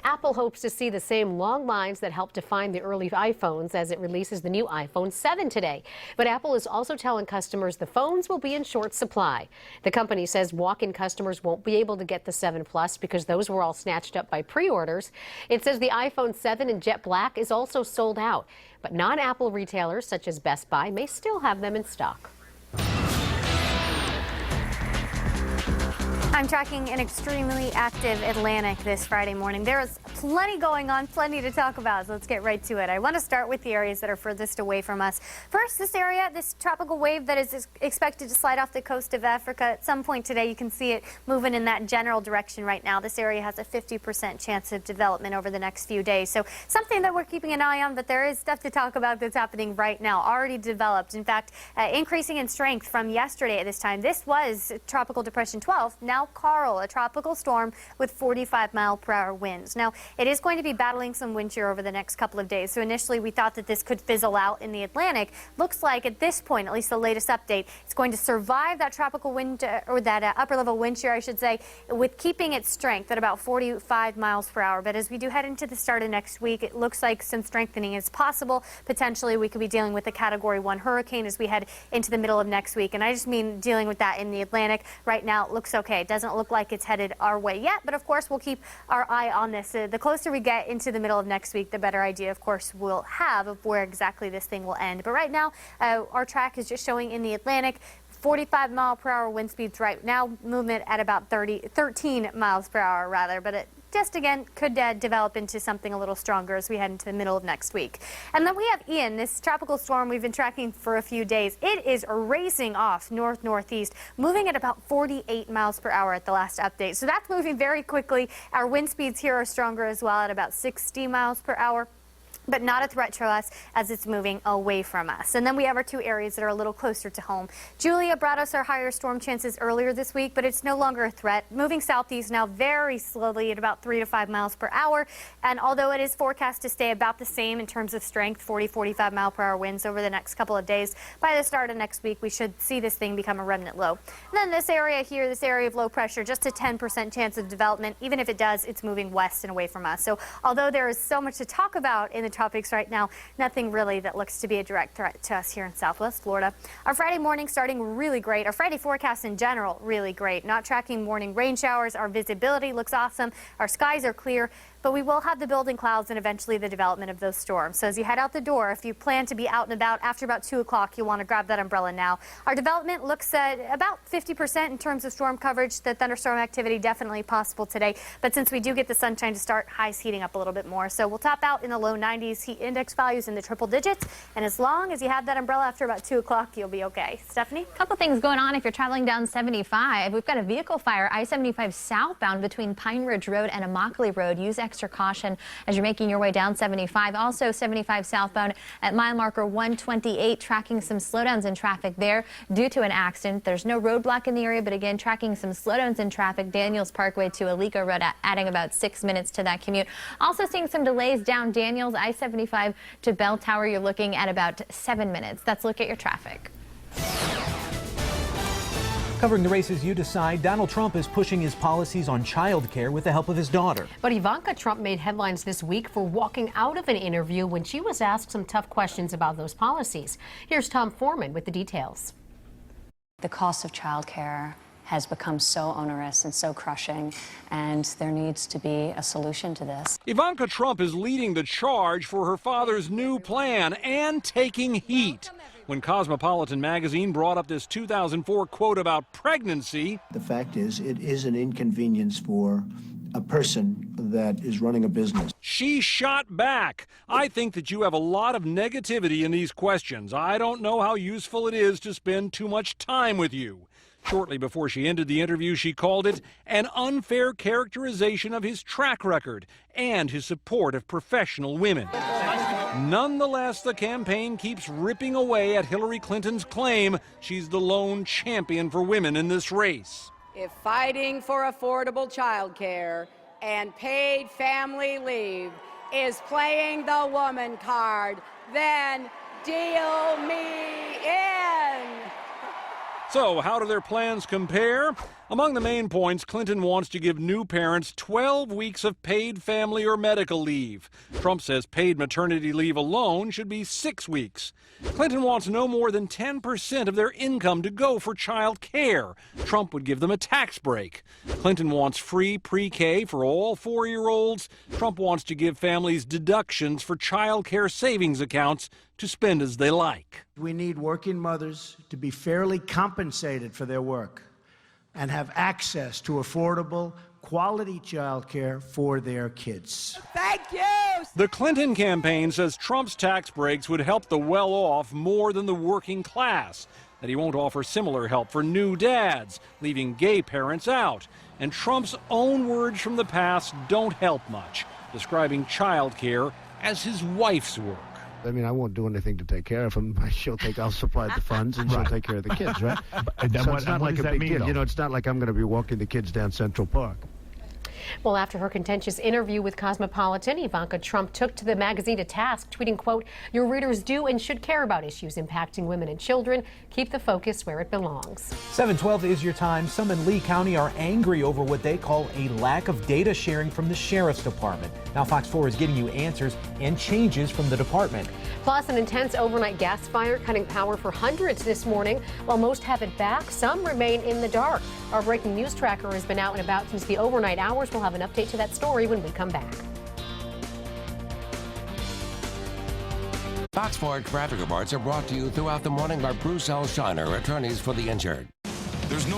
Apple hopes to see the same long lines that helped define the early iPhones as it releases the new iPhone 7 today. But Apple is also telling customers the phones will be in short supply. The company says walk-in customers won't be able to get the 7 Plus because those were all snatched up by pre-orders. It says the iPhone 7 in jet black is also sold out, but non-Apple retailers such as Best Buy may still have them in stock. I'm tracking an extremely active Atlantic this Friday morning. There is plenty going on, plenty to talk about, so let's get right to it. I want to start with the areas that are furthest away from us. First, this area, this tropical wave that is expected to slide off the coast of Africa at some point today. You can see it moving in that general direction right now. This area has a 50% chance of development over the next few days. So something that we're keeping an eye on, but there is stuff to talk about that's happening right now, already developed. In fact, increasing in strength from yesterday at this time. This was Tropical Depression 12, now Karl, a tropical storm with 45-mile-per-hour winds. Now, it is going to be battling some wind shear over the next couple of days. So initially, we thought that this could fizzle out in the Atlantic. Looks like at this point, at least the latest update, it's going to survive that tropical wind, or that upper-level wind shear, I should say, with keeping its strength at about 45 miles per hour. But as we do head into the start of next week, it looks like some strengthening is possible. Potentially, we could be dealing with a Category 1 hurricane as we head into the middle of next week. And I just mean dealing with that in the Atlantic. Right now, it looks okay. It doesn't look like it's headed our way yet, but of course we'll keep our eye on this. The closer we get into the middle of next week, the better idea, of course, we'll have of where exactly this thing will end. But right now, our track is just showing in the Atlantic 45-mile-per-hour wind speeds right now, movement at about 13 miles per hour rather, but it just again could develop into something a little stronger as we head into the middle of next week. And then we have Ian, this tropical storm we've been tracking for a few days. It is racing off north-northeast, moving at about 48 miles per hour at the last update. So that's moving very quickly. Our wind speeds here are stronger as well at about 60 miles per hour. But not a threat to us as it's moving away from us. And then we have our two areas that are a little closer to home. Julia brought us our higher storm chances earlier this week, but it's no longer a threat. Moving southeast now very slowly at about 3 to 5 miles per hour. And although it is forecast to stay about the same in terms of strength, 40, 45 mile per hour winds over the next couple of days, by the start of next week, we should see this thing become a remnant low. And then this area here, this area of low pressure, just a 10% chance of development. Even if it does, it's moving west and away from us. So although there is so much to talk about in the tropics right now, nothing really that looks to be a direct threat to us here in Southwest Florida. Our Friday morning starting really great. Our Friday forecast in general really great. Not tracking morning rain showers. Our visibility looks awesome. Our skies are clear. But we will have the building clouds and eventually the development of those storms. So as you head out the door, if you plan to be out and about after about 2 o'clock, you'll want to grab that umbrella now. Our development looks at about 50% in terms of storm coverage. The thunderstorm activity definitely possible today. But since we do get the sunshine to start, highs heating up a little bit more. So we'll top out in the low 90s, heat index values in the triple digits. And as long as you have that umbrella after about 2 o'clock, you'll be okay. Stephanie? A couple things going on if you're traveling down 75. We've got a vehicle fire, I-75 southbound between Pine Ridge Road and Immokalee Road. Use extra caution as you're making your way down 75. Also 75 southbound at mile marker 128, tracking some slowdowns in traffic there due to an accident. There's no roadblock in the area, but again, tracking some slowdowns in traffic. Daniels Parkway to Alico Road, adding about 6 minutes to that commute. Also seeing some delays down Daniels, I-75 to Bell Tower. You're looking at about 7 minutes. That's a look at your traffic. Covering the races you decide, Donald Trump is pushing his policies on child care with the help of his daughter. But Ivanka Trump made headlines this week for walking out of an interview when she was asked some tough questions about those policies. Here's Tom Foreman with the details. The cost of child care has become so onerous and so crushing, and there needs to be a solution to this. Ivanka Trump is leading the charge for her father's new plan and taking heat. When Cosmopolitan magazine brought up this 2004 quote about pregnancy. The fact is, it is an inconvenience for a person that is running a business. She shot back. I think that you have a lot of negativity in these questions. I don't know how useful it is to spend too much time with you. Shortly before she ended the interview, she called it an unfair characterization of his track record and his support of professional women. Nonetheless, the campaign keeps ripping away at Hillary Clinton's claim she's the lone champion for women in this race. If fighting for affordable child care and paid family leave is playing the woman card, then deal me in. So how do their plans compare? Among the main points, Clinton wants to give new parents 12 weeks of paid family or medical leave. Trump says paid maternity leave alone should be 6 weeks. Clinton wants no more than 10% of their income to go for child care. Trump would give them a tax break. Clinton wants free pre-K for all 4-year-olds. Trump wants to give families deductions for child care savings accounts to spend as they like. We need working mothers to be fairly compensated for their work and have access to affordable, quality child care for their kids. Thank you. The Clinton campaign says Trump's tax breaks would help the well-off more than the working class, that he won't offer similar help for new dads, leaving gay parents out. And Trump's own words from the past don't help much, describing child care as his wife's work. I mean, I won't do anything to take care of him. I'll supply the funds, and she'll take care of the kids, right? So it's not like a big deal. You know, it's not like I'm going to be walking the kids down Central Park. Well, after her contentious interview with Cosmopolitan, Ivanka Trump took to the magazine to task, tweeting, quote, "Your readers do and should care about issues impacting women and children. Keep the focus where it belongs." 7:12 is your time. Some in Lee County are angry over what they call a lack of data sharing from the Sheriff's Department. Now Fox 4 is getting you answers and changes from the department. Plus, an intense overnight gas fire cutting power for hundreds this morning. While most have it back, some remain in the dark. Our breaking news tracker has been out and about since the overnight hours. We'll have an update to that story when we come back. Fox 4 traffic reports are brought to you throughout the morning by Bruce L. Shiner, attorneys for the injured. There's no